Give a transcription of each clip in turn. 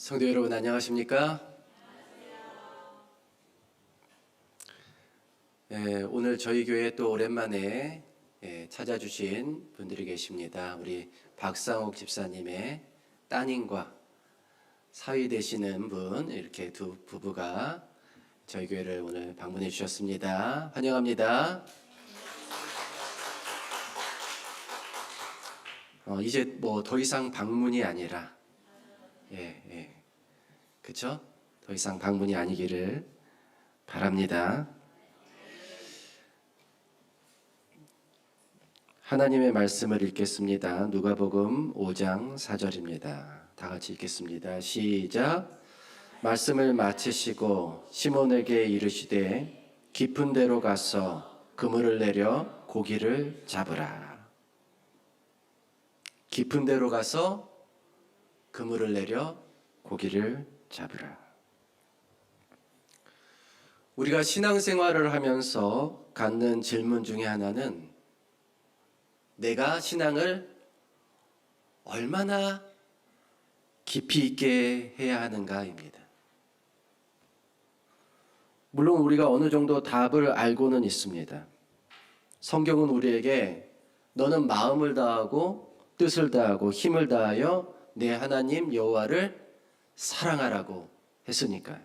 성도 여러분 안녕하십니까? 오늘 저희 교회에 또 오랜만에 찾아주신 분들이 계십니다. 우리 박상옥 집사님의 따님과 사위 되시는 분, 이렇게 두 부부가 저희 교회를 오늘 방문해 주셨습니다. 환영합니다. 이제 뭐 더 이상 방문이 아니라 그쵸? 더 이상 방문이 아니기를 바랍니다. 하나님의 말씀을 읽겠습니다. 누가복음 5장 4절입니다. 다 같이 읽겠습니다. 시작. 말씀을 마치시고 시몬에게 이르시되 깊은 데로 가서 그물을 내려 고기를 잡으라. 깊은 데로 가서 그물을 내려 고기를 잡으라. 우리가 신앙생활을 하면서 갖는 질문 중에 하나는 내가 신앙을 얼마나 깊이 있게 해야 하는가입니다. 물론 우리가 어느 정도 답을 알고는 있습니다. 성경은 우리에게 너는 마음을 다하고 뜻을 다하고 힘을 다하여 내 하나님 여호와를 사랑하라고 했으니까요.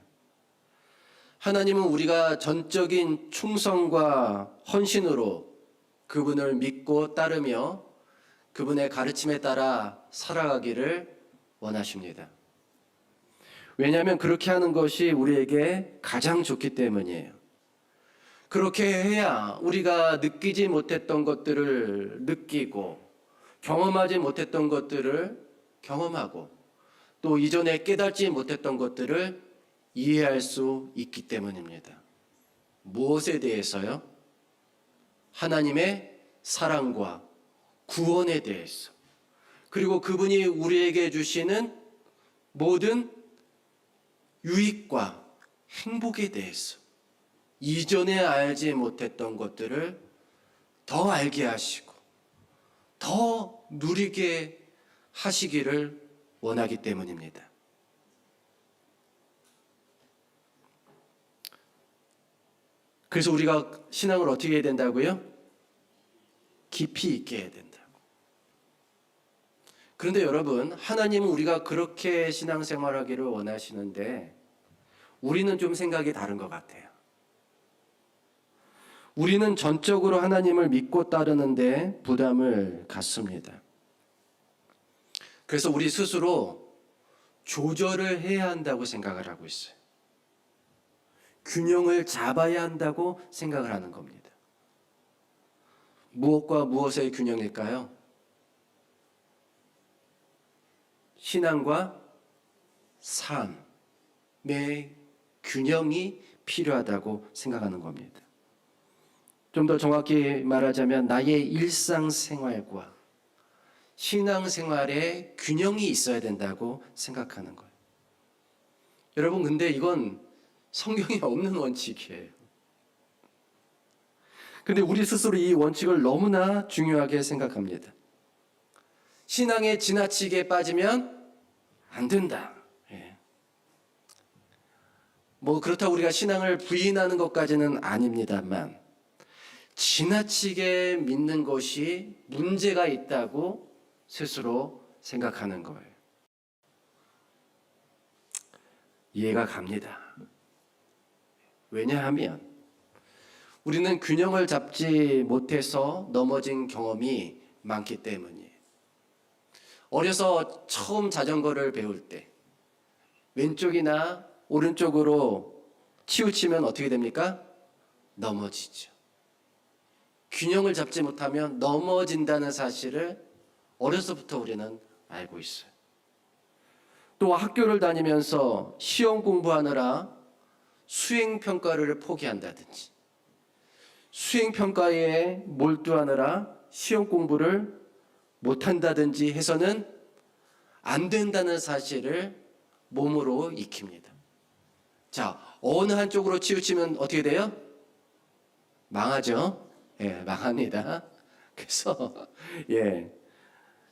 하나님은 우리가 전적인 충성과 헌신으로 그분을 믿고 따르며 그분의 가르침에 따라 살아가기를 원하십니다. 왜냐하면 그렇게 하는 것이 우리에게 가장 좋기 때문이에요. 그렇게 해야 우리가 느끼지 못했던 것들을 느끼고 경험하지 못했던 것들을 경험하고 또 이전에 깨닫지 못했던 것들을 이해할 수 있기 때문입니다. 무엇에 대해서요? 하나님의 사랑과 구원에 대해서, 그리고 그분이 우리에게 주시는 모든 유익과 행복에 대해서 이전에 알지 못했던 것들을 더 알게 하시고 더 누리게 하시기를 원하기 때문입니다. 그래서 우리가 신앙을 어떻게 해야 된다고요? 깊이 있게 해야 된다고. 그런데 여러분, 하나님은 우리가 그렇게 신앙생활하기를 원하시는데 우리는 좀 생각이 다른 것 같아요. 우리는 전적으로 하나님을 믿고 따르는데 부담을 갖습니다. 그래서 우리 스스로 조절을 해야 한다고 생각을 하고 있어요. 균형을 잡아야 한다고 생각을 하는 겁니다. 무엇과 무엇의 균형일까요? 신앙과 삶의 균형이 필요하다고 생각하는 겁니다. 좀 더 정확히 말하자면 나의 일상생활과 신앙생활에 균형이 있어야 된다고 생각하는 거예요. 여러분, 근데 이건 성경에 없는 원칙이에요. 근데 우리 스스로 이 원칙을 너무나 중요하게 생각합니다. 신앙에 지나치게 빠지면 안 된다. 뭐 그렇다고 우리가 신앙을 부인하는 것까지는 아닙니다만 지나치게 믿는 것이 문제가 있다고 스스로 생각하는 거예요. 이해가 갑니다. 왜냐하면 우리는 균형을 잡지 못해서 넘어진 경험이 많기 때문이에요. 어려서 처음 자전거를 배울 때 왼쪽이나 오른쪽으로 치우치면 어떻게 됩니까? 넘어지죠. 균형을 잡지 못하면 넘어진다는 사실을 어려서부터 우리는 알고 있어요. 또 학교를 다니면서 시험 공부하느라 수행평가를 포기한다든지 수행평가에 몰두하느라 시험 공부를 못한다든지 해서는 안 된다는 사실을 몸으로 익힙니다. 자, 어느 한쪽으로 치우치면 어떻게 돼요? 망하죠? 망합니다. 그래서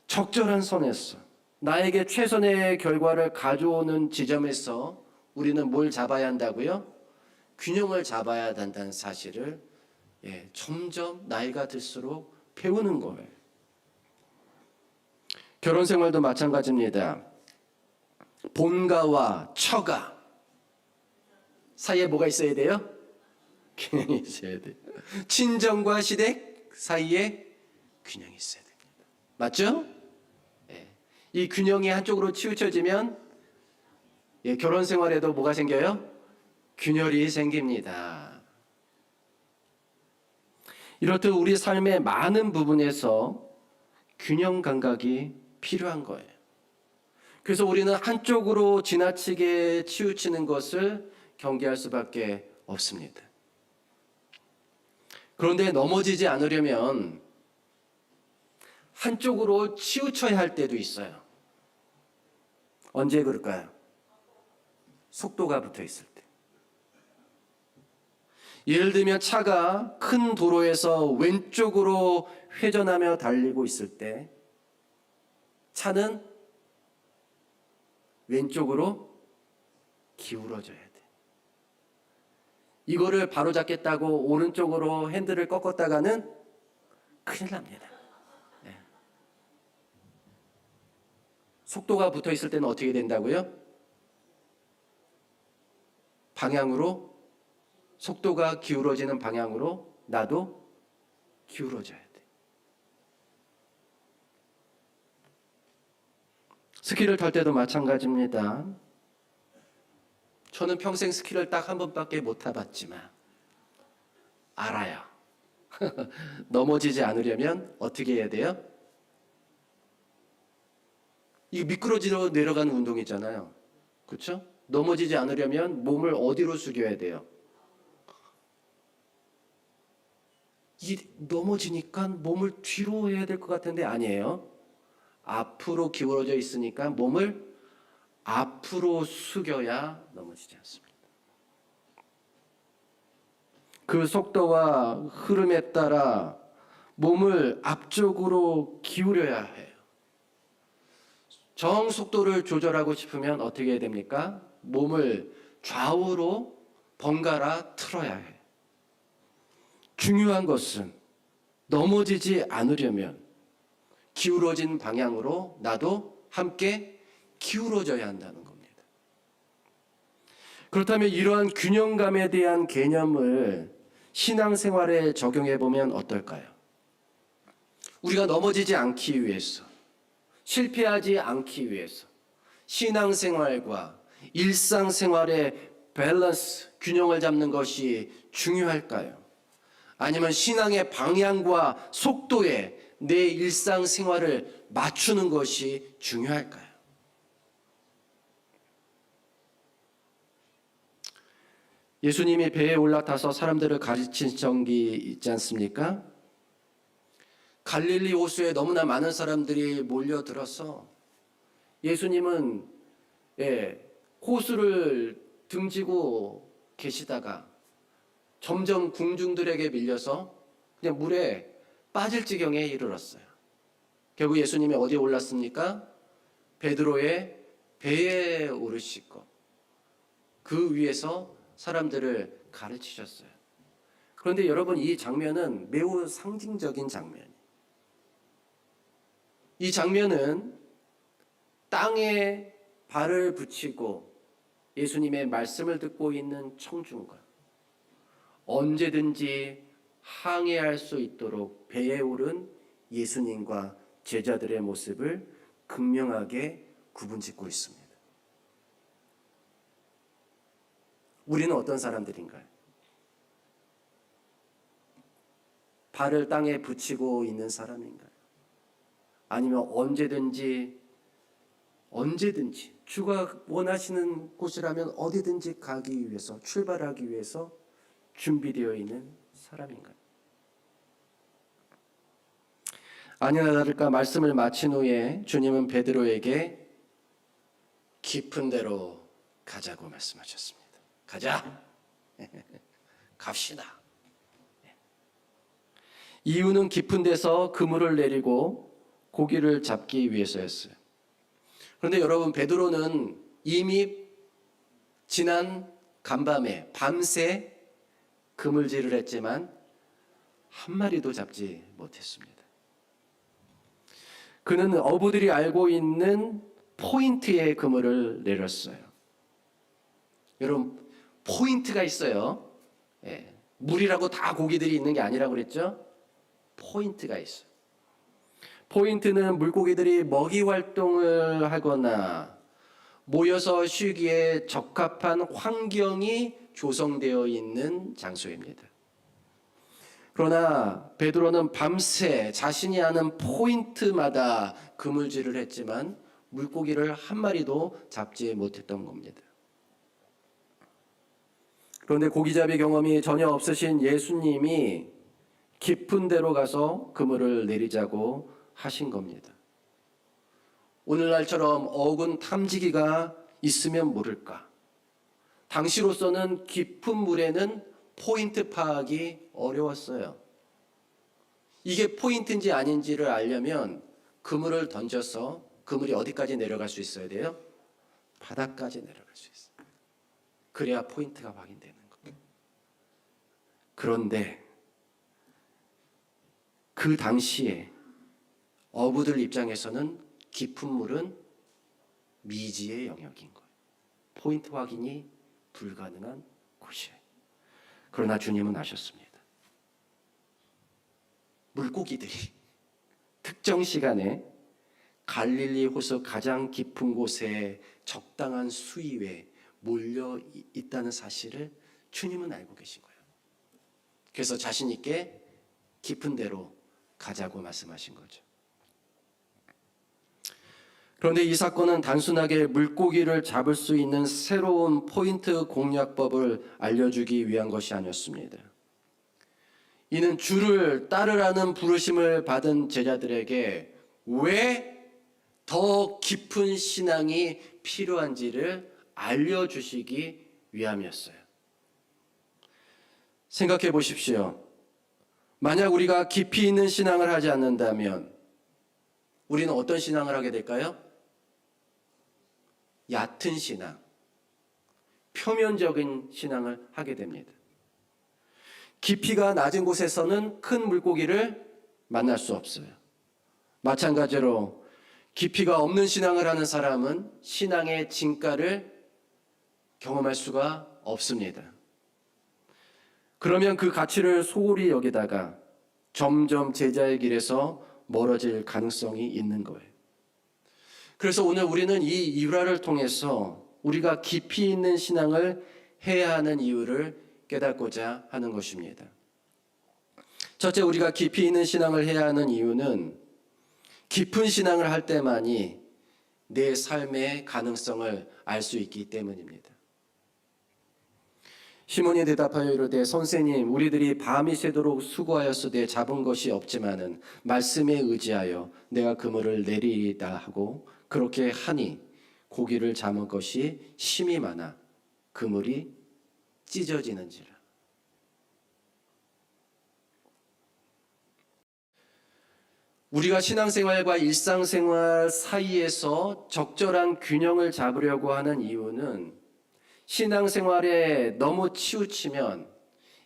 적절한 선에서 나에게 최선의 결과를 가져오는 지점에서 우리는 뭘 잡아야 한다고요? 균형을 잡아야 한다는 사실을 점점 나이가 들수록 배우는 거예요. 결혼 생활도 마찬가지입니다. 본가와 처가 사이에 뭐가 있어야 돼요? 균형이 있어야 돼요. 친정과 시댁 사이에 균형이 있어야 됩니다. 맞죠? 이 균형이 한쪽으로 치우쳐지면 결혼 생활에도 뭐가 생겨요? 균열이 생깁니다. 이렇듯 우리 삶의 많은 부분에서 균형 감각이 필요한 거예요. 그래서 우리는 한쪽으로 지나치게 치우치는 것을 경계할 수밖에 없습니다. 그런데 넘어지지 않으려면 한쪽으로 치우쳐야 할 때도 있어요. 언제 그럴까요? 속도가 붙어 있을 때. 예를 들면 차가 큰 도로에서 왼쪽으로 회전하며 달리고 있을 때 차는 왼쪽으로 기울어져야 돼. 이거를 바로잡겠다고 오른쪽으로 핸들을 꺾었다가는 큰일 납니다. 속도가 붙어 있을 때는 어떻게 된다고요? 방향으로, 속도가 기울어지는 방향으로 나도 기울어져야 돼. 스키를 탈 때도 마찬가지입니다. 저는 평생 스키를 딱 한 번밖에 못 타봤지만 알아요. 넘어지지 않으려면 어떻게 해야 돼요? 이 미끄러지러 내려가는 운동이잖아요. 그렇죠? 넘어지지 않으려면 몸을 어디로 숙여야 돼요? 넘어지니까 몸을 뒤로 해야 될 것 같은데 아니에요. 앞으로 기울어져 있으니까 몸을 앞으로 숙여야 넘어지지 않습니다. 그 속도와 흐름에 따라 몸을 앞쪽으로 기울여야 해요. 정 속도를 조절하고 싶으면 어떻게 해야 됩니까? 몸을 좌우로 번갈아 틀어야 해요. 중요한 것은 넘어지지 않으려면 기울어진 방향으로 나도 함께 기울어져야 한다는 겁니다. 그렇다면 이러한 균형감에 대한 개념을 신앙생활에 적용해 보면 어떨까요? 우리가 넘어지지 않기 위해서, 실패하지 않기 위해서 신앙생활과 일상생활의 밸런스, 균형을 잡는 것이 중요할까요? 아니면 신앙의 방향과 속도에 내 일상생활을 맞추는 것이 중요할까요? 예수님이 배에 올라타서 사람들을 가르친 적이 있지 않습니까? 갈릴리 호수에 너무나 많은 사람들이 몰려들어서 예수님은 호수를 등지고 계시다가 점점 군중들에게 밀려서 그냥 물에 빠질 지경에 이르렀어요. 결국 예수님이 어디에 올랐습니까? 베드로의 배에 오르시고 그 위에서 사람들을 가르치셨어요. 그런데 여러분, 이 장면은 매우 상징적인 장면이에요. 이 장면은 땅에 발을 붙이고 예수님의 말씀을 듣고 있는 청중과 언제든지 항해할 수 있도록 배에 오른 예수님과 제자들의 모습을 극명하게 구분짓고 있습니다. 우리는 어떤 사람들인가요? 발을 땅에 붙이고 있는 사람인가요? 아니면 언제든지 주가 원하시는 곳이라면 어디든지 가기 위해서, 출발하기 위해서 준비되어 있는 사람인가요? 아니나 다를까 말씀을 마친 후에 주님은 베드로에게 깊은 데로 가자고 말씀하셨습니다. 가자. 갑시다. 이유는 깊은 데서 그물을 내리고 고기를 잡기 위해서였어요. 그런데 여러분, 베드로는 이미 지난 간밤에 밤새 그물질을 했지만 한 마리도 잡지 못했습니다. 그는 어부들이 알고 있는 포인트에 그물을 내렸어요. 여러분, 포인트가 있어요. 예, 물이라고 다 고기들이 있는 게 아니라고 그랬죠? 포인트가 있어요. 포인트는 물고기들이 먹이 활동을 하거나 모여서 쉬기에 적합한 환경이 조성되어 있는 장소입니다. 그러나 베드로는 밤새 자신이 아는 포인트마다 그물질을 했지만 물고기를 한 마리도 잡지 못했던 겁니다. 그런데 고기잡이 경험이 전혀 없으신 예수님이 깊은 데로 가서 그물을 내리자고 하신 겁니다. 오늘날처럼 어군 탐지기가 있으면 모를까. 당시로서는 깊은 물에는 포인트 파악이 어려웠어요. 이게 포인트인지 아닌지를 알려면 그물을 던져서 그물이 어디까지 내려갈 수 있어야 돼요? 바닥까지 내려갈 수 있어요. 그래야 포인트가 확인되는 겁니다. 그런데 그 당시에 어부들 입장에서는 깊은 물은 미지의 영역인 거예요. 포인트 확인이 불가능한 곳이에요. 그러나 주님은 아셨습니다. 물고기들이 특정 시간에 갈릴리 호수 가장 깊은 곳에 적당한 수위에 몰려 있다는 사실을 주님은 알고 계신 거예요. 그래서 자신 있게 깊은 데로 가자고 말씀하신 거죠. 그런데 이 사건은 단순하게 물고기를 잡을 수 있는 새로운 포인트 공략법을 알려주기 위한 것이 아니었습니다. 이는 주를 따르라는 부르심을 받은 제자들에게 왜 더 깊은 신앙이 필요한지를 알려주시기 위함이었어요. 생각해 보십시오. 만약 우리가 깊이 있는 신앙을 하지 않는다면 우리는 어떤 신앙을 하게 될까요? 얕은 신앙, 표면적인 신앙을 하게 됩니다. 깊이가 낮은 곳에서는 큰 물고기를 만날 수 없어요. 마찬가지로 깊이가 없는 신앙을 하는 사람은 신앙의 진가를 경험할 수가 없습니다. 그러면 그 가치를 소홀히 여기다가 점점 제자의 길에서 멀어질 가능성이 있는 거예요. 그래서 오늘 우리는 이 일화를 통해서 우리가 깊이 있는 신앙을 해야 하는 이유를 깨닫고자 하는 것입니다. 첫째, 우리가 깊이 있는 신앙을 해야 하는 이유는 깊은 신앙을 할 때만이 내 삶의 가능성을 알 수 있기 때문입니다. 시몬이 대답하여 이르되 선생님, 우리들이 밤이 새도록 수고하였으되 잡은 것이 없지만은 말씀에 의지하여 내가 그물을 내리이다 하고 그렇게 하니 고기를 잡은 것이 심이 많아 그물이 찢어지는지라. 우리가 신앙생활과 일상생활 사이에서 적절한 균형을 잡으려고 하는 이유는 신앙생활에 너무 치우치면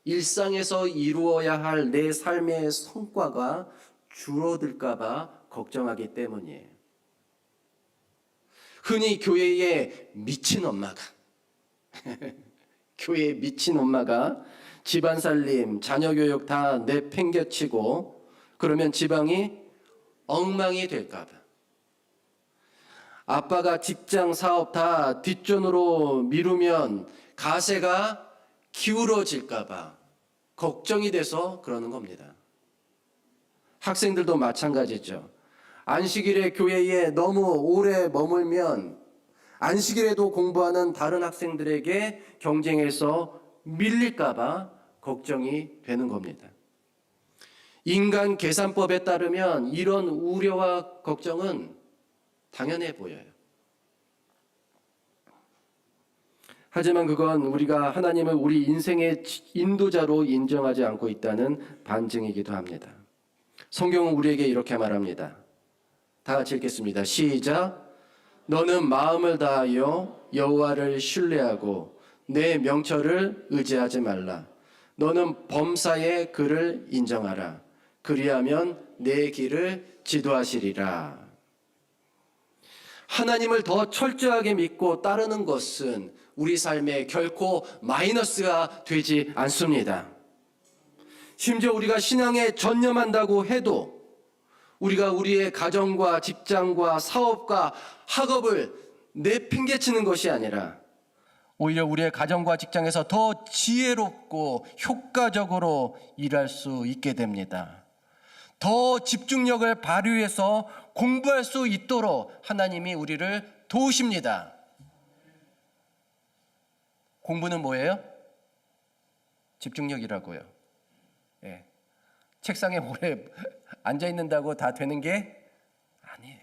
일상에서 이루어야 할 내 삶의 성과가 줄어들까 봐 걱정하기 때문이에요. 흔히 교회에 미친 엄마가 교회에 미친 엄마가 집안 살림, 자녀 교육 다 내팽개치고 그러면 지방이 엉망이 될까 봐, 아빠가 직장 사업 다 뒷전으로 미루면 가세가 기울어질까 봐 걱정이 돼서 그러는 겁니다. 학생들도 마찬가지죠. 안식일에 교회에 너무 오래 머물면 안식일에도 공부하는 다른 학생들에게 경쟁해서 밀릴까 봐 걱정이 되는 겁니다. 인간 계산법에 따르면 이런 우려와 걱정은 당연해 보여요. 하지만 그건 우리가 하나님을 우리 인생의 인도자로 인정하지 않고 있다는 반증이기도 합니다. 성경은 우리에게 이렇게 말합니다. 다 같이 읽겠습니다. 시작. 너는 마음을 다하여 여호와를 신뢰하고 내 명철을 의지하지 말라. 너는 범사의 그를 인정하라. 그리하면 내 길을 지도하시리라. 하나님을 더 철저하게 믿고 따르는 것은 우리 삶에 결코 마이너스가 되지 않습니다. 심지어 우리가 신앙에 전념한다고 해도 우리가 우리의 가정과 직장과 사업과 학업을 내팽개치는 것이 아니라 오히려 우리의 가정과 직장에서 더 지혜롭고 효과적으로 일할 수 있게 됩니다. 더 집중력을 발휘해서 공부할 수 있도록 하나님이 우리를 도우십니다. 공부는 뭐예요? 집중력이라고요. 예. 책상에 오래 앉아 있는다고 다 되는 게 아니에요.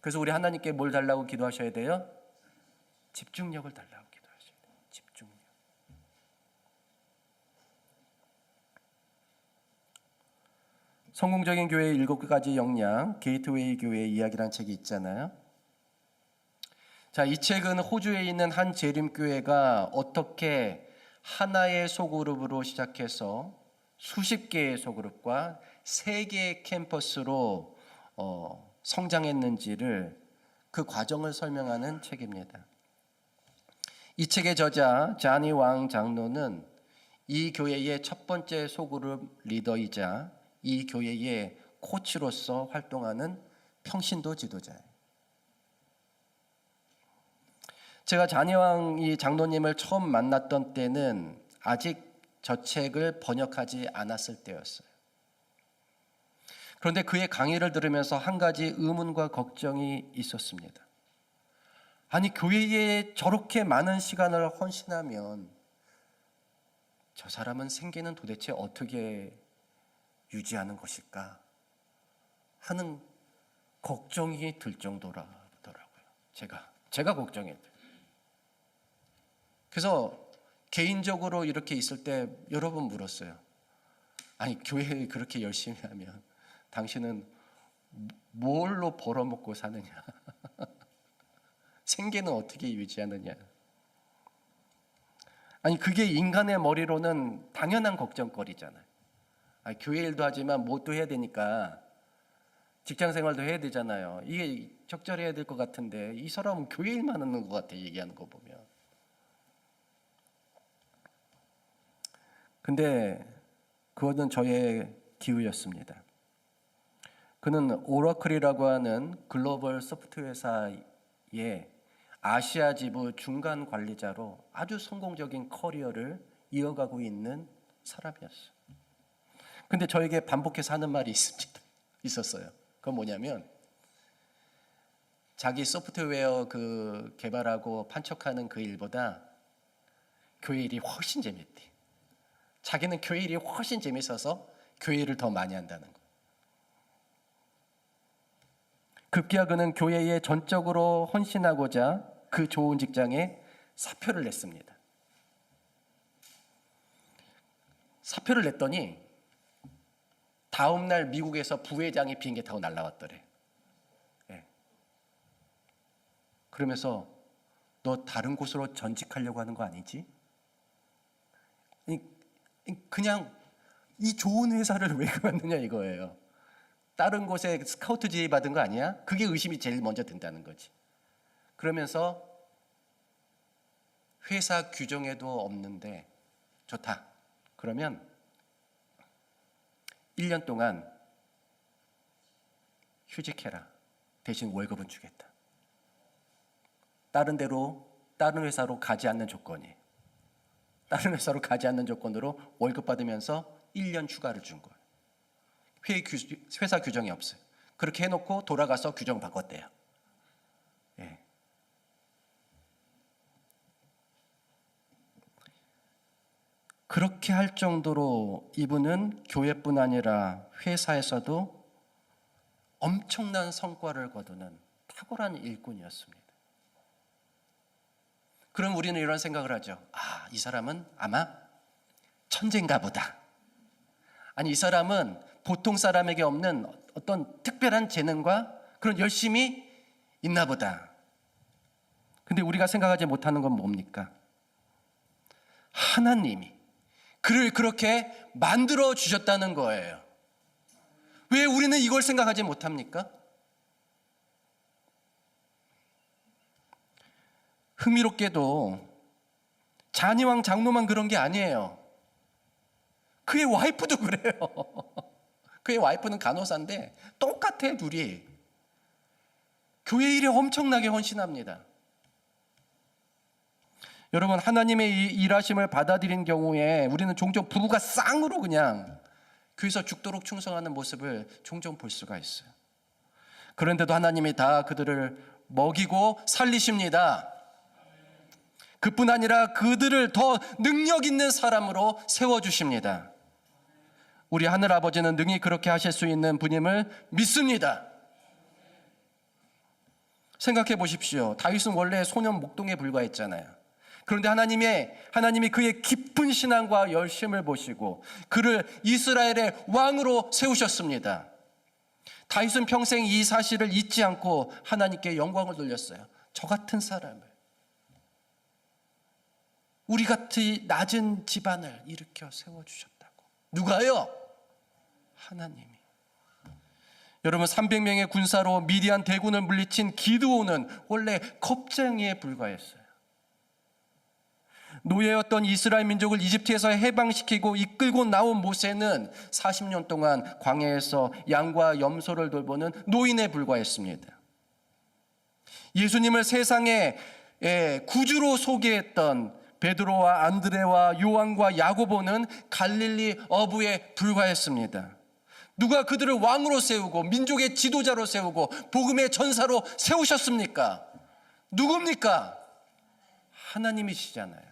그래서 우리 하나님께 뭘 달라고 기도하셔야 돼요? 집중력을 달라고 기도하셔야 돼요. 집중력. 성공적인 교회의 7가지 역량, 게이트웨이 교회의 이야기라는 책이 있잖아요. 자, 이 책은 호주에 있는 한 재림교회가 어떻게 하나의 소그룹으로 시작해서 수십 개의 소그룹과 3개의 캠퍼스로 성장했는지를 그 과정을 설명하는 책입니다. 이 책의 저자 자니 왕 장로는 이 교회의 첫 번째 소그룹 리더이자 이 교회의 코치로서 활동하는 평신도 지도자예요. 제가 자니왕 이 장로님을 처음 만났던 때는 아직 저 책을 번역하지 않았을 때였어요. 그런데 그의 강의를 들으면서 한 가지 의문과 걱정이 있었습니다. 아니, 교회에 저렇게 많은 시간을 헌신하면 저 사람은 생계는 도대체 어떻게 유지하는 것일까 하는 걱정이 들 정도라더라고요. 제가 걱정했어요. 그래서 개인적으로 이렇게 있을 때 여러 번 물었어요. 아니, 교회에 그렇게 열심히 하면 당신은 뭘로 벌어먹고 사느냐? 생계는 어떻게 유지하느냐? 아니, 그게 인간의 머리로는 당연한 걱정거리잖아요. 아니, 교회 일도 하지만 뭣도 해야 되니까 직장 생활도 해야 되잖아요. 이게 적절해야 될 것 같은데 이 사람은 교회 일만 하는 것 같아, 얘기하는 거 보면. 근데 그것은 저의 기우였습니다. 그는 오라클이라고 하는 글로벌 소프트웨어 회사의 아시아 지부 중간 관리자로 아주 성공적인 커리어를 이어가고 있는 사람이었어요. 근데 저에게 반복해서 하는 말이 있었어요. 그건 뭐냐면 자기 소프트웨어 그 개발하고 판촉하는 그 일보다 교회 일이 훨씬 재밌대. 자기는 교회 일이 훨씬 재밌어서 교회 일을 더 많이 한다는 거. 급기야 그는 교회에 전적으로 헌신하고자 그 좋은 직장에 사표를 냈습니다. 사표를 냈더니 다음 날 미국에서 부회장이 비행기 타고 날아왔더래. 네. 그러면서 너 다른 곳으로 전직하려고 하는 거 아니지? 그냥 이 좋은 회사를 왜 그만두냐 이거예요. 다른 곳에 스카우트 지휘 받은 거 아니야? 그게 의심이 제일 먼저 든다는 거지. 그러면서 회사 규정에도 없는데 좋다. 그러면 1년 동안 휴직해라. 대신 월급은 주겠다. 다른 회사로 가지 않는 조건이에요. 다른 회사로 가지 않는 조건으로 월급 받으면서 1년 휴가를 준 거예요. 회사 규정이 없어요. 그렇게 해놓고 돌아가서 규정 바꿨대요. 예. 그렇게 할 정도로 이분은 교회뿐 아니라 회사에서도 엄청난 성과를 거두는 탁월한 일꾼이었습니다. 그럼 우리는 이런 생각을 하죠. 아, 이 사람은 아마 천재인가 보다. 아니, 이 사람은 보통 사람에게 없는 어떤 특별한 재능과 그런 열심히 있나 보다. 근데 우리가 생각하지 못하는 건 뭡니까? 하나님이 그를 그렇게 만들어 주셨다는 거예요. 왜 우리는 이걸 생각하지 못합니까? 흥미롭게도 잔이왕 장로만 그런 게 아니에요. 그의 와이프도 그래요. 그의 와이프는 간호사인데 똑같아, 둘이. 교회 일에 엄청나게 헌신합니다. 여러분, 하나님의 이 일하심을 받아들인 경우에 우리는 종종 부부가 쌍으로 그냥 교회에서 죽도록 충성하는 모습을 종종 볼 수가 있어요. 그런데도 하나님이 다 그들을 먹이고 살리십니다. 그뿐 아니라 그들을 더 능력 있는 사람으로 세워주십니다. 우리 하늘아버지는 능히 그렇게 하실 수 있는 분임을 믿습니다. 생각해 보십시오. 다윗은 원래 소년 목동에 불과했잖아요. 그런데 하나님이 그의 깊은 신앙과 열심을 보시고 그를 이스라엘의 왕으로 세우셨습니다. 다윗은 평생 이 사실을 잊지 않고 하나님께 영광을 돌렸어요. 저 같은 사람을, 우리 같이 낮은 집안을 일으켜 세워주셨다고. 누가요? 하나님이. 여러분, 300명의 군사로 미디안 대군을 물리친 기드온은 원래 겁쟁이에 불과했어요. 노예였던 이스라엘 민족을 이집트에서 해방시키고 이끌고 나온 모세는 40년 동안 광야에서 양과 염소를 돌보는 노인에 불과했습니다. 예수님을 세상에 구주로 소개했던 베드로와 안드레와 요한과 야고보는 갈릴리 어부에 불과했습니다. 누가 그들을 왕으로 세우고 민족의 지도자로 세우고 복음의 전사로 세우셨습니까? 누굽니까? 하나님이시잖아요.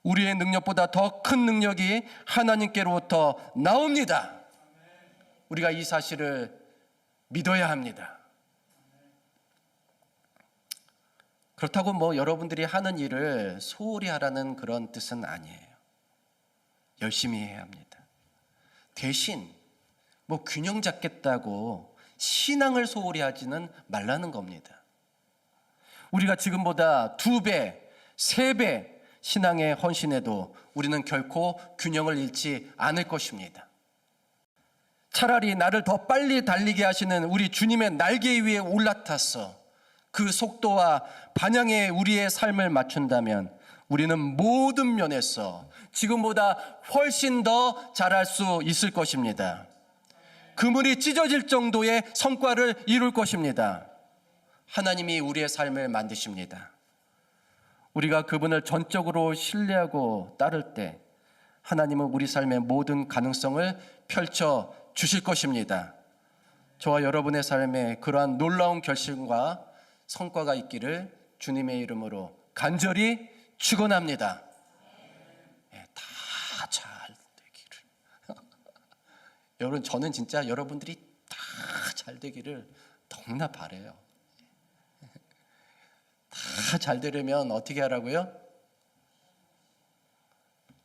우리의 능력보다 더 큰 능력이 하나님께로부터 나옵니다. 우리가 이 사실을 믿어야 합니다. 그렇다고 여러분들이 하는 일을 소홀히 하라는 그런 뜻은 아니에요. 열심히 해야 합니다. 대신 균형 잡겠다고 신앙을 소홀히 하지는 말라는 겁니다. 우리가 지금보다 2배, 3배 신앙에 헌신해도 우리는 결코 균형을 잃지 않을 것입니다. 차라리 나를 더 빨리 달리게 하시는 우리 주님의 날개 위에 올라타서 그 속도와 반향에 우리의 삶을 맞춘다면 우리는 모든 면에서 지금보다 훨씬 더 잘할 수 있을 것입니다. 그물이 찢어질 정도의 성과를 이룰 것입니다. 하나님이 우리의 삶을 만드십니다. 우리가 그분을 전적으로 신뢰하고 따를 때 하나님은 우리 삶의 모든 가능성을 펼쳐 주실 것입니다. 저와 여러분의 삶에 그러한 놀라운 결심과 성과가 있기를 주님의 이름으로 간절히 축원합니다. 다 잘 되기를. 여러분, 저는 진짜 여러분들이 다 잘 되기를 너무나 바라요. 다 잘 되려면 어떻게 하라고요?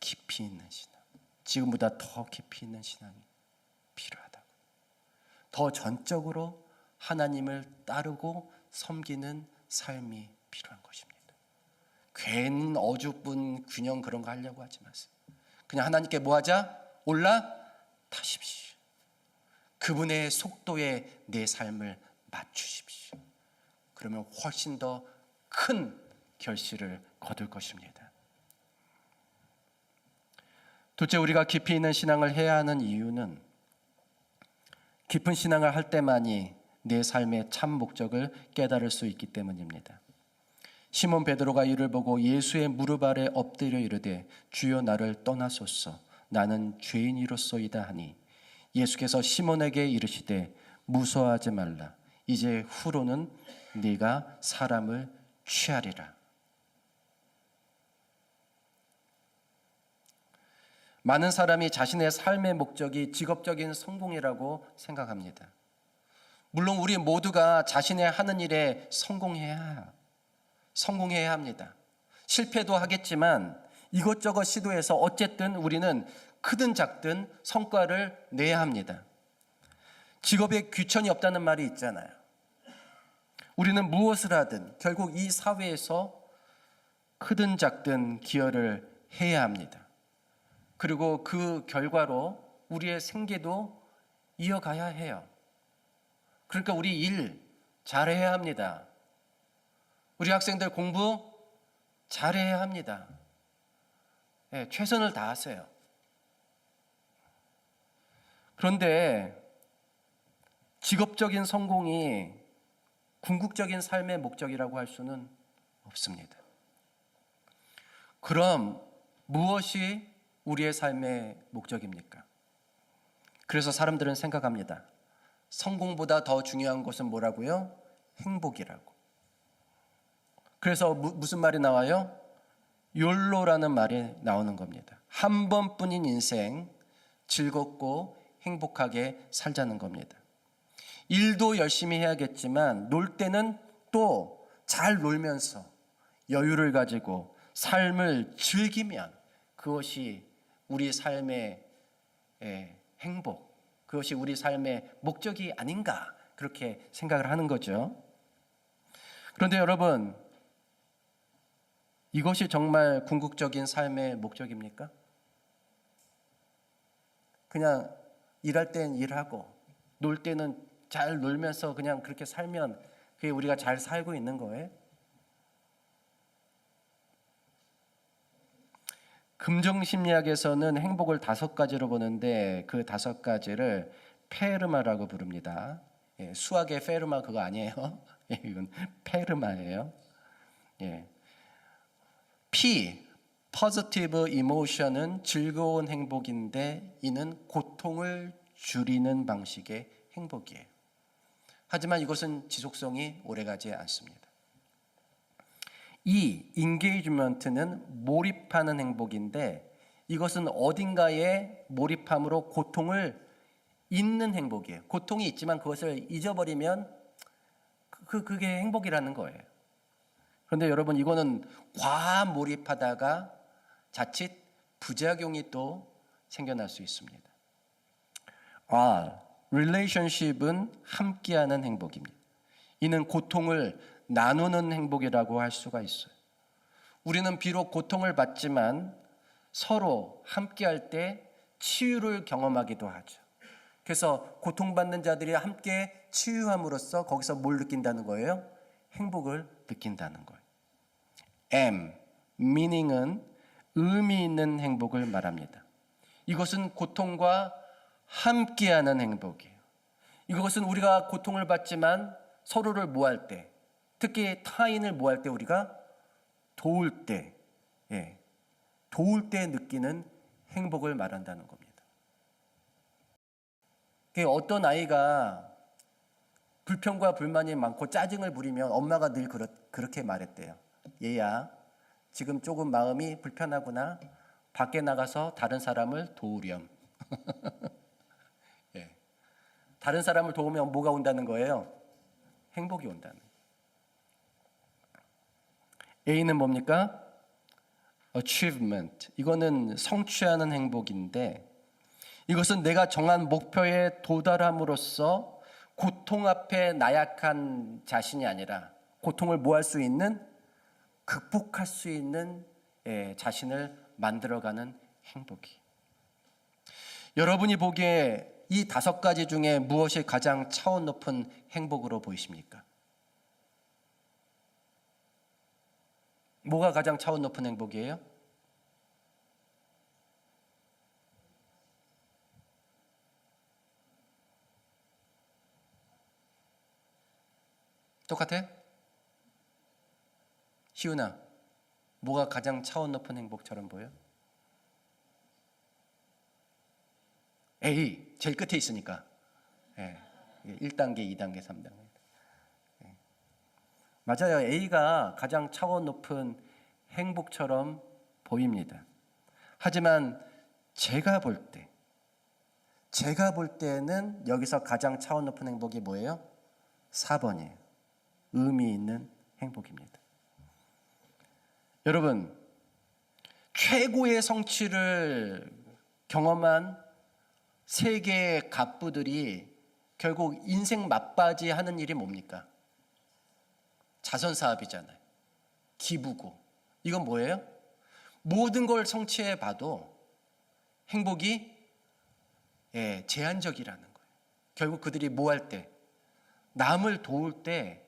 깊이 있는 신앙, 지금보다 더 깊이 있는 신앙이 필요하다고. 더 전적으로 하나님을 따르고 섬기는 삶이 필요한 것입니다. 괜히 어줍은 균형 그런 거 하려고 하지 마세요. 그냥 하나님께 뭐 하자? 올라타십시오. 그분의 속도에 내 삶을 맞추십시오. 그러면 훨씬 더 큰 결실을 거둘 것입니다. 둘째, 우리가 깊이 있는 신앙을 해야 하는 이유는 깊은 신앙을 할 때만이 내 삶의 참 목적을 깨달을 수 있기 때문입니다. 시몬 베드로가 이를 보고 예수의 무릎 아래 엎드려 이르되 주여 나를 떠나소서 나는 죄인이로소이다 하니 예수께서 시몬에게 이르시되 무서워하지 말라 이제 후로는 네가 사람을 취하리라. 많은 사람이 자신의 삶의 목적이 직업적인 성공이라고 생각합니다. 물론 우리 모두가 자신의 하는 일에 성공해야 합니다. 실패도 하겠지만 이것저것 시도해서 어쨌든 우리는 크든 작든 성과를 내야 합니다. 직업에 귀천이 없다는 말이 있잖아요. 우리는 무엇을 하든 결국 이 사회에서 크든 작든 기여를 해야 합니다. 그리고 그 결과로 우리의 생계도 이어가야 해요. 그러니까 우리 일 잘해야 합니다. 우리 학생들 공부 잘해야 합니다. 네, 최선을 다하세요. 그런데 직업적인 성공이 궁극적인 삶의 목적이라고 할 수는 없습니다. 그럼 무엇이 우리의 삶의 목적입니까? 그래서 사람들은 생각합니다. 성공보다 더 중요한 것은 뭐라고요? 행복이라고. 그래서 무슨 말이 나와요? 욜로라는 말이 나오는 겁니다. 한 번뿐인 인생 즐겁고 행복하게 살자는 겁니다. 일도 열심히 해야겠지만 놀 때는 또 잘 놀면서 여유를 가지고 삶을 즐기면 그것이 우리 삶의 행복, 그것이 우리 삶의 목적이 아닌가 그렇게 생각을 하는 거죠. 그런데 여러분, 이것이 정말 궁극적인 삶의 목적입니까? 그냥 일할 땐 일하고 놀 때는 잘 놀면서 그냥 그렇게 살면 그게 우리가 잘 살고 있는 거예요? 금정심리학에서는 행복을 5가지로 보는데 그 5가지를 페르마라고 부릅니다. 수학의 페르마 그거 아니에요. 이건 페르마예요. P, positive emotion은 즐거운 행복인데 이는 고통을 줄이는 방식의 행복이에요. 하지만 이것은 지속성이 오래가지 않습니다. E, engagement는 몰입하는 행복인데 이것은 어딘가에 몰입함으로 고통을 잊는 행복이에요. 고통이 있지만 그것을 잊어버리면 그게 행복이라는 거예요. 그런데 여러분, 이거는 과한 몰입하다가 자칫 부작용이 또 생겨날 수 있습니다. R, relationship은 함께하는 행복입니다. 이는 고통을 나누는 행복이라고 할 수가 있어요. 우리는 비록 고통을 받지만 서로 함께할 때 치유를 경험하기도 하죠. 그래서 고통받는 자들이 함께 치유함으로써 거기서 뭘 느낀다는 거예요? 행복을 느낀다는 거예요. M, meaning은 의미 있는 행복을 말합니다. 이것은 고통과 함께하는 행복이에요. 이것은 우리가 고통을 받지만 서로를 뭐할 때, 특히 타인을 뭐할 때 우리가 도울 때, 도울 때 느끼는 행복을 말한다는 겁니다. 어떤 아이가 불평과 불만이 많고 짜증을 부리면 엄마가 늘 그렇게 말했대요. 얘야, 지금 조금 마음이 불편하구나. 밖에 나가서 다른 사람을 도우렴. 다른 사람을 도우면 뭐가 온다는 거예요? 행복이 온다는. A는 뭡니까? achievement. 이거는 성취하는 행복인데 이것은 내가 정한 목표에 도달함으로써 고통 앞에 나약한 자신이 아니라 고통을 뭐 할 수 있는, 극복할 수 있는 자신을 만들어가는 행복이. 여러분이 보기에 이 5가지 중에 무엇이 가장 차원 높은 행복으로 보이십니까? 뭐가 가장 차원 높은 행복이에요? 똑같아? 희훈아, 뭐가 가장 차원 높은 행복처럼 보여? A, 제일 끝에 있으니까. 1단계, 2단계, 3단계. 맞아요. A가 가장 차원 높은 행복처럼 보입니다. 하지만 제가 볼 때는 여기서 가장 차원 높은 행복이 뭐예요? 4번이에요. 의미 있는 행복입니다. 여러분, 최고의 성취를 경험한 세계의 갑부들이 결국 인생 막바지 하는 일이 뭡니까? 자선사업이잖아요. 기부고. 이건 뭐예요? 모든 걸 성취해 봐도 행복이 제한적이라는 거예요. 결국 그들이 뭐 할 때, 남을 도울 때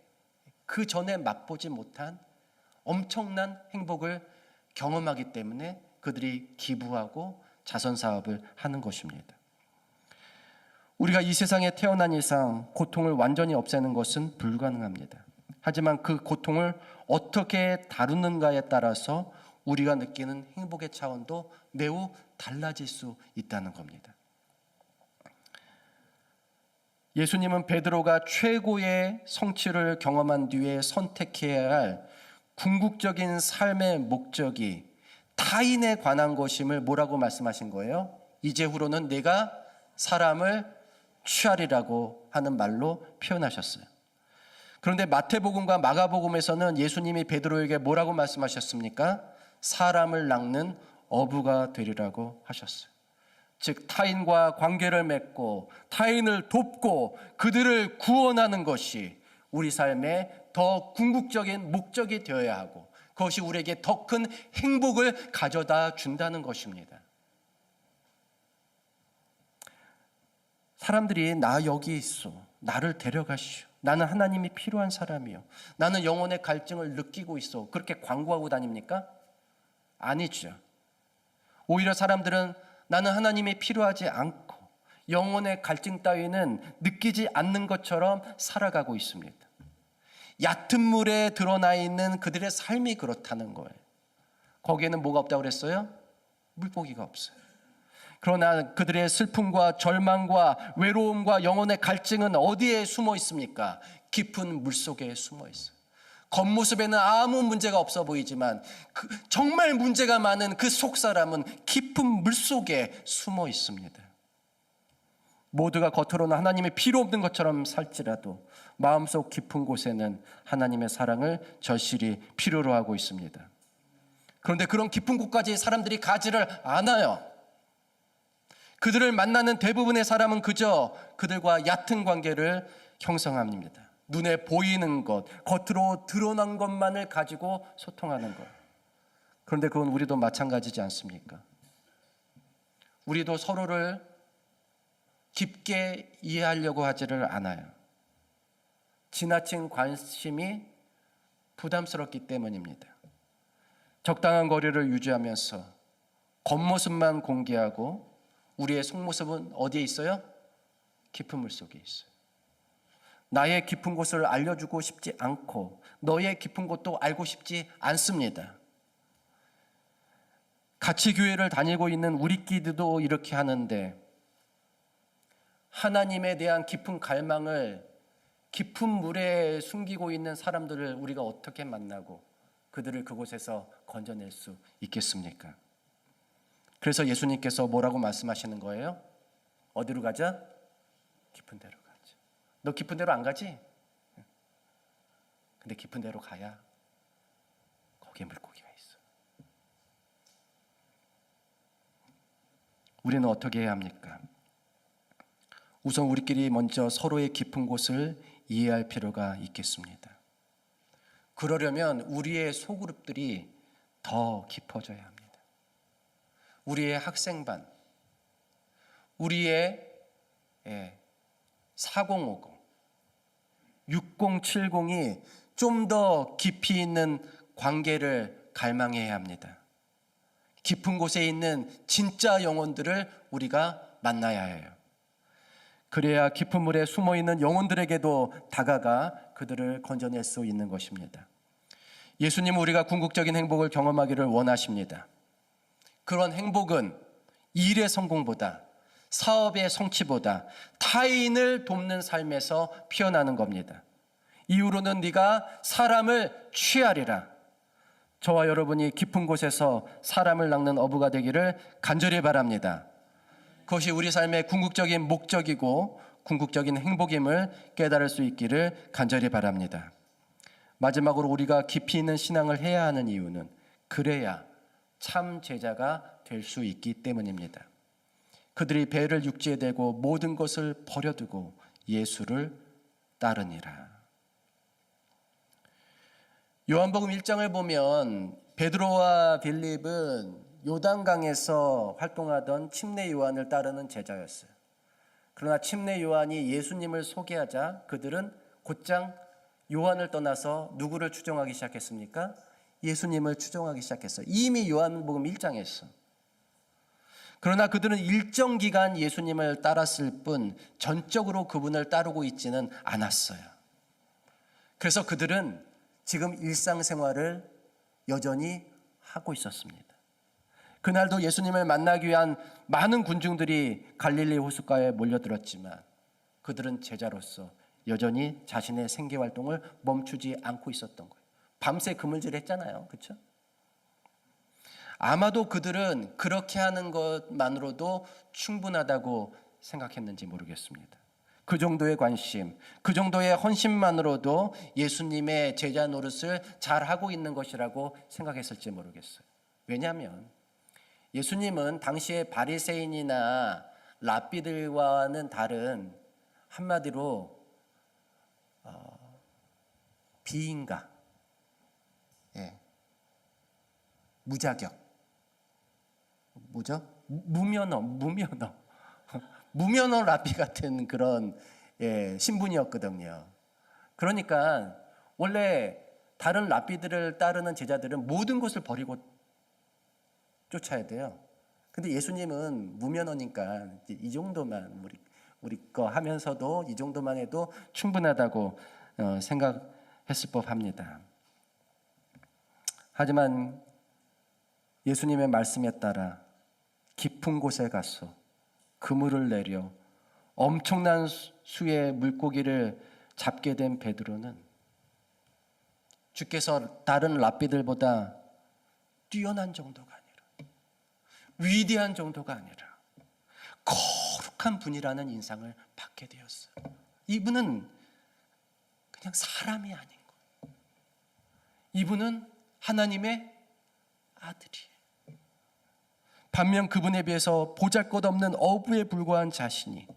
그 전에 맛보지 못한 엄청난 행복을 경험하기 때문에 그들이 기부하고 자선사업을 하는 것입니다. 우리가 이 세상에 태어난 이상 고통을 완전히 없애는 것은 불가능합니다. 하지만 그 고통을 어떻게 다루는가에 따라서 우리가 느끼는 행복의 차원도 매우 달라질 수 있다는 겁니다. 예수님은 베드로가 최고의 성취를 경험한 뒤에 선택해야 할 궁극적인 삶의 목적이 타인에 관한 것임을 뭐라고 말씀하신 거예요? 이제후로는 내가 사람을 취하리라고 하는 말로 표현하셨어요. 그런데 마태복음과 마가복음에서는 예수님이 베드로에게 뭐라고 말씀하셨습니까? 사람을 낚는 어부가 되리라고 하셨어요. 즉 타인과 관계를 맺고 타인을 돕고 그들을 구원하는 것이 우리 삶의 더 궁극적인 목적이 되어야 하고 그것이 우리에게 더 큰 행복을 가져다 준다는 것입니다. 사람들이 나 여기 있어, 나를 데려가시오, 나는 하나님이 필요한 사람이요, 나는 영혼의 갈증을 느끼고 있어, 그렇게 광고하고 다닙니까? 아니죠. 오히려 사람들은 나는 하나님이 필요하지 않고 영혼의 갈증 따위는 느끼지 않는 것처럼 살아가고 있습니다. 얕은 물에 드러나 있는 그들의 삶이 그렇다는 거예요. 거기에는 뭐가 없다고 그랬어요? 물고기가 없어요. 그러나 그들의 슬픔과 절망과 외로움과 영혼의 갈증은 어디에 숨어 있습니까? 깊은 물속에 숨어 있어요. 겉모습에는 아무 문제가 없어 보이지만 정말 문제가 많은 그 속사람은 깊은 물속에 숨어 있습니다. 모두가 겉으로는 하나님의 필요 없는 것처럼 살지라도 마음속 깊은 곳에는 하나님의 사랑을 절실히 필요로 하고 있습니다. 그런데 그런 깊은 곳까지 사람들이 가지를 않아요. 그들을 만나는 대부분의 사람은 그저 그들과 얕은 관계를 형성합니다. 눈에 보이는 것, 겉으로 드러난 것만을 가지고 소통하는 것. 그런데 그건 우리도 마찬가지지 않습니까? 우리도 서로를 깊게 이해하려고 하지를 않아요. 지나친 관심이 부담스럽기 때문입니다. 적당한 거리를 유지하면서 겉모습만 공개하고 우리의 속모습은 어디에 있어요? 깊은 물속에 있어요. 나의 깊은 곳을 알려주고 싶지 않고 너의 깊은 곳도 알고 싶지 않습니다. 같이 교회를 다니고 있는 우리끼리도 이렇게 하는데 하나님에 대한 깊은 갈망을 깊은 물에 숨기고 있는 사람들을 우리가 어떻게 만나고 그들을 그곳에서 건져낼 수 있겠습니까? 그래서 예수님께서 뭐라고 말씀하시는 거예요? 어디로 가자? 깊은 데로 가자. 너 깊은 데로 안 가지? 근데 깊은 데로 가야 거기에 물고기가 있어. 우리는 어떻게 해야 합니까? 우선 우리끼리 먼저 서로의 깊은 곳을 이해할 필요가 있겠습니다. 그러려면 우리의 소그룹들이 더 깊어져야 합니다. 우리의 학생반, 우리의 4050, 6070이 좀 더 깊이 있는 관계를 갈망해야 합니다. 깊은 곳에 있는 진짜 영혼들을 우리가 만나야 해요. 그래야 깊은 물에 숨어있는 영혼들에게도 다가가 그들을 건져낼 수 있는 것입니다. 예수님은 우리가 궁극적인 행복을 경험하기를 원하십니다. 그런 행복은 일의 성공보다 사업의 성취보다 타인을 돕는 삶에서 피어나는 겁니다. 이후로는 네가 사람을 취하리라. 저와 여러분이 깊은 곳에서 사람을 낚는 어부가 되기를 간절히 바랍니다. 그것이 우리 삶의 궁극적인 목적이고 궁극적인 행복임을 깨달을 수 있기를 간절히 바랍니다. 마지막으로 우리가 깊이 있는 신앙을 해야 하는 이유는 그래야 참 제자가 될 수 있기 때문입니다. 그들이 배를 육지에 대고 모든 것을 버려두고 예수를 따르니라. 요한복음 1장을 보면 베드로와 빌립은 요단강에서 활동하던 침례 요한을 따르는 제자였어요. 그러나 침례 요한이 예수님을 소개하자 그들은 곧장 요한을 떠나서 누구를 추종하기 시작했습니까? 예수님을 추종하기 시작했어요. 이미 요한복음 1장에서. 그러나 그들은 일정 기간 예수님을 따랐을 뿐 전적으로 그분을 따르고 있지는 않았어요. 그래서 그들은 지금 일상생활을 여전히 하고 있었습니다. 그날도 예수님을 만나기 위한 많은 군중들이 갈릴리 호숫가에 몰려들었지만 그들은 제자로서 여전히 자신의 생계활동을 멈추지 않고 있었던 거예요. 밤새 그물질했잖아요. 그렇죠? 아마도 그들은 그렇게 하는 것만으로도 충분하다고 생각했는지 모르겠습니다. 그 정도의 관심, 그 정도의 헌신만으로도 예수님의 제자 노릇을 잘하고 있는 것이라고 생각했을지 모르겠어요. 왜냐하면 예수님은 당시의 바리새인이나 랍비들과는 다른 한마디로 비인가, 무자격, 뭐죠? 무면허 랍비 같은 그런 신분이었거든요. 그러니까 원래 다른 랍비들을 따르는 제자들은 모든 것을 버리고 쫓아야 돼요. 근데 예수님은 무면허니까 이 정도만 우리 거 하면서도 이 정도만 해도 충분하다고 생각했을 법합니다. 하지만 예수님의 말씀에 따라 깊은 곳에 가서 그물을 내려 엄청난 수의 물고기를 잡게 된 베드로는 주께서 다른 랍비들보다 뛰어난 정도가 아니라 위대한 정도가 아니라 거룩한 분이라는 인상을 받게 되었어요. 이분은 그냥 사람이 아닌 거예요. 이분은 하나님의 아들이에요. 반면 그분에 비해서 보잘것없는 어부에 불과한 자신이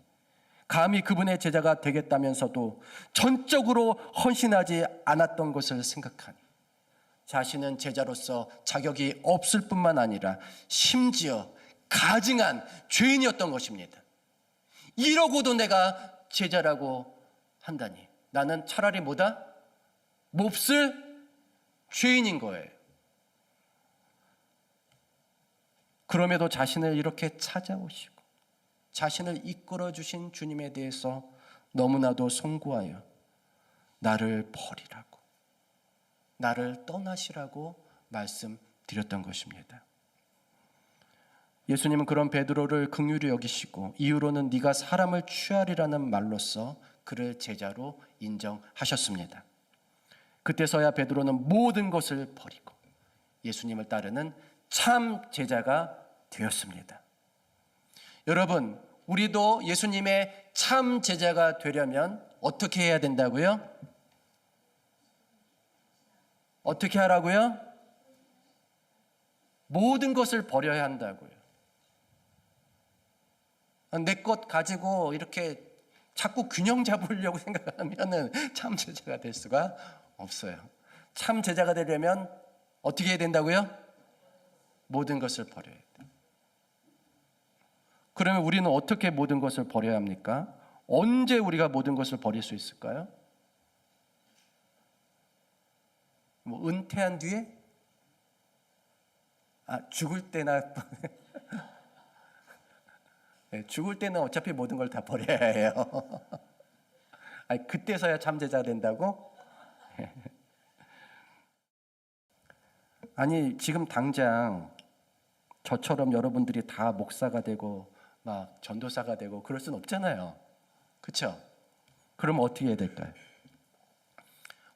감히 그분의 제자가 되겠다면서도 전적으로 헌신하지 않았던 것을 생각하니 자신은 제자로서 자격이 없을 뿐만 아니라 심지어 가증한 죄인이었던 것입니다. 이러고도 내가 제자라고 한다니 나는 차라리 뭐다? 몹쓸 죄인인 거예요. 그럼에도 자신을 이렇게 찾아오시고 자신을 이끌어 주신 주님에 대해서 너무나도 송구하여 나를 버리라고, 나를 떠나시라고 말씀드렸던 것입니다. 예수님은 그런 베드로를 긍휼히 여기시고 이후로는 네가 사람을 취하리라는 말로써 그를 제자로 인정하셨습니다. 그때서야 베드로는 모든 것을 버리고 예수님을 따르는 참 제자가 되었습니다. 여러분, 우리도 예수님의 참 제자가 되려면 어떻게 해야 된다고요? 어떻게 하라고요? 모든 것을 버려야 한다고요. 내 것 가지고 이렇게 자꾸 균형 잡으려고 생각하면 참 제자가 될 수가 없어요. 참 제자가 되려면 어떻게 해야 된다고요? 모든 것을 버려야 돼요. 그러면 우리는 어떻게 모든 것을 버려야 합니까? 언제 우리가 모든 것을 버릴 수 있을까요? 은퇴한 뒤에? 죽을 때나 죽을 때는 어차피 모든 걸 다 버려야 해요. 그때서야 참제자 된다고? 아니 지금 당장 저처럼 여러분들이 다 목사가 되고 막 전도사가 되고 그럴 수는 없잖아요. 그렇죠? 그럼 어떻게 해야 될까요?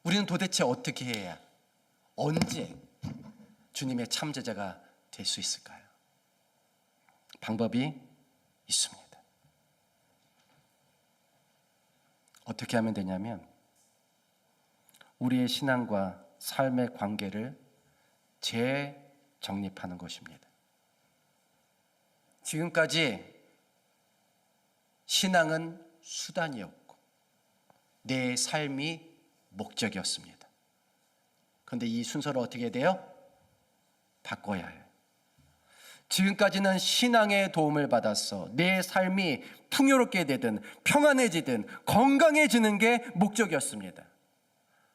우리는 도대체 어떻게 해야 언제 주님의 참제자가 될 수 있을까요? 방법이 있습니다. 어떻게 하면 되냐면 우리의 신앙과 삶의 관계를 재정립하는 것입니다. 지금까지 신앙은 수단이었고 내 삶이 목적이었습니다. 그런데 이 순서를 어떻게 해야 돼요? 바꿔야 해요. 지금까지는 신앙의 도움을 받아서 내 삶이 풍요롭게 되든 평안해지든 건강해지는 게 목적이었습니다.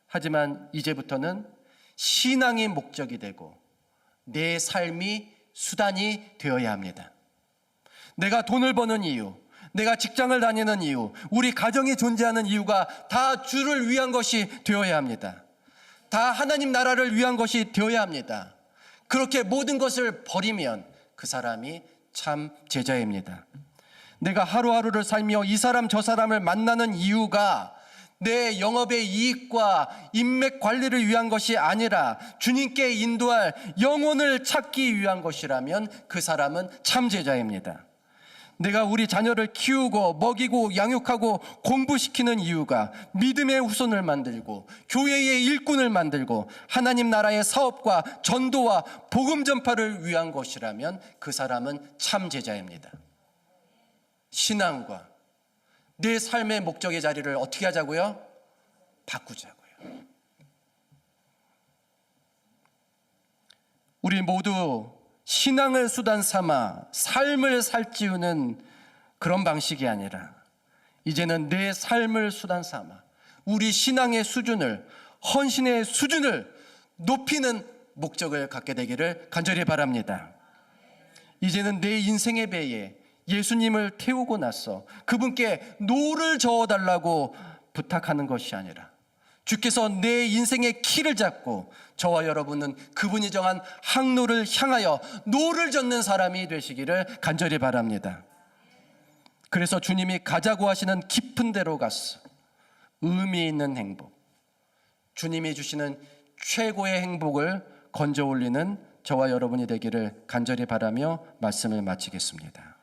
하지만 이제부터는 신앙이 목적이 되고 내 삶이 수단이 되어야 합니다. 내가 돈을 버는 이유, 내가 직장을 다니는 이유, 우리 가정이 존재하는 이유가 다 주를 위한 것이 되어야 합니다. 다 하나님 나라를 위한 것이 되어야 합니다. 그렇게 모든 것을 버리면 그 사람이 참 제자입니다. 내가 하루하루를 살며 이 사람 저 사람을 만나는 이유가 내 영업의 이익과 인맥 관리를 위한 것이 아니라 주님께 인도할 영혼을 찾기 위한 것이라면 그 사람은 참 제자입니다. 내가 우리 자녀를 키우고 먹이고 양육하고 공부시키는 이유가 믿음의 후손을 만들고 교회의 일꾼을 만들고 하나님 나라의 사업과 전도와 복음 전파를 위한 것이라면 그 사람은 참 제자입니다. 신앙과 내 삶의 목적의 자리를 어떻게 하자고요? 바꾸자고요. 우리 모두 신앙을 수단 삼아 삶을 살찌우는 그런 방식이 아니라 이제는 내 삶을 수단 삼아 우리 신앙의 수준을, 헌신의 수준을 높이는 목적을 갖게 되기를 간절히 바랍니다. 이제는 내 인생의 배에 예수님을 태우고 나서 그분께 노를 저어달라고 부탁하는 것이 아니라 주께서 내 인생의 키를 잡고 저와 여러분은 그분이 정한 항로를 향하여 노를 젓는 사람이 되시기를 간절히 바랍니다. 그래서 주님이 가자고 하시는 깊은 데로 가서 의미 있는 행복, 주님이 주시는 최고의 행복을 건져 올리는 저와 여러분이 되기를 간절히 바라며 말씀을 마치겠습니다.